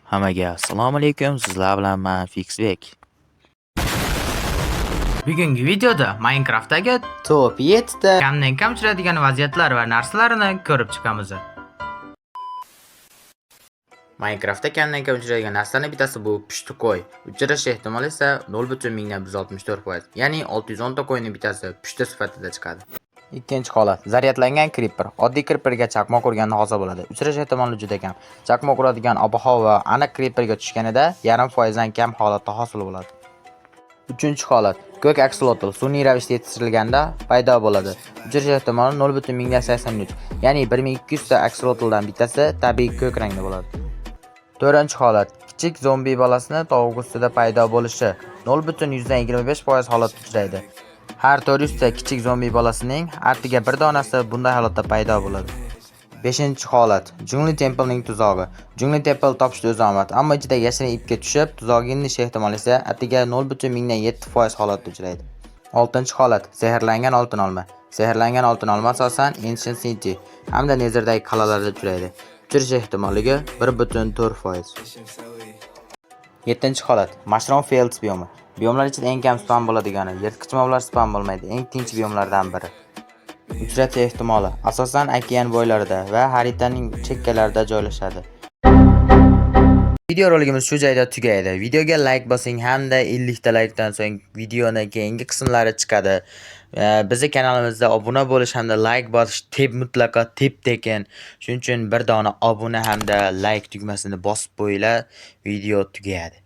Hammaga assalomu alaykum. Sizlar bilan men Fixbek. Bugungi videoda Minecraftdagi Top 7 ta kamdan kam uchraydigan vaziyatlar va narsalarni ko'rib chiqamiz. Minecraftda kamdan kam uchraydigan narsalarning bittasi bu pushti qo'y. Uchrash ehtimoli esa 0.164%. Ya'ni 610 ta qo'yning bittasi pushti sifatida chiqadi. Ikkinchi holat, zaryadlangan creeper. Oddiy creeperga chaqmoq urganda hosil bo'ladi. Uchrash ehtimoli juda kam. Chaqmoq uradigan ob-havo aniq creeperga tushganida 0.5% dan kam holatda hosil bo'ladi. Uchinchi holat, ko'k axolotl sun'iy ravishda yetishtirilganda paydo bo'ladi. Uchrash ehtimoli 0.83, ya'ni 1200 ta axolotldan bittasi tabiiy ko'k rangda bo'ladi. To'rtinchi holat, kichik zombi bolasini tovuq ustida paydo bo'lishi 0.125% holatda uchraydi. Har 400 ta kichik zombi bolasining artiga bir donasi bunday holatda paydo bo'ladi. 5-holat, Jungli Temple'ning tuzog'i. Jungli Temple topishda o'z omad, ammo ichida yashirin ipga tushib, tuzog'iga inish ehtimoli esa atiga 0.7% holatda uchraydi. 6-holat, sehrlangan oltin olma. Sehrlangan oltin olma asosan Ancient City hamda Nether'dagi qal'alarda uchraydi. Uchrash ehtimoliga 1.4%. 7-holat, Mushroom Fields biomi. Biomlar ichida eng kam spam bo'ladigani, yirtqich moblar spam bo'lmaydi, eng tinch biomlardan biri. Uchratish ehtimoli asosan okean bo'ylarida va xaritaning chekkalarida joylashadi. Video roligimiz shu joyda tugaydi. Videoga like bosing hamda 50 ta likedan so'ng videoning keyingi qismlari chiqadi. Bizning kanalimizda obuna bo'lish hamda like bosish mutlaqo tekin. Shuning uchun bir dona obuna hamda like tugmasini bosib qo'yinglar. Video tugayadi.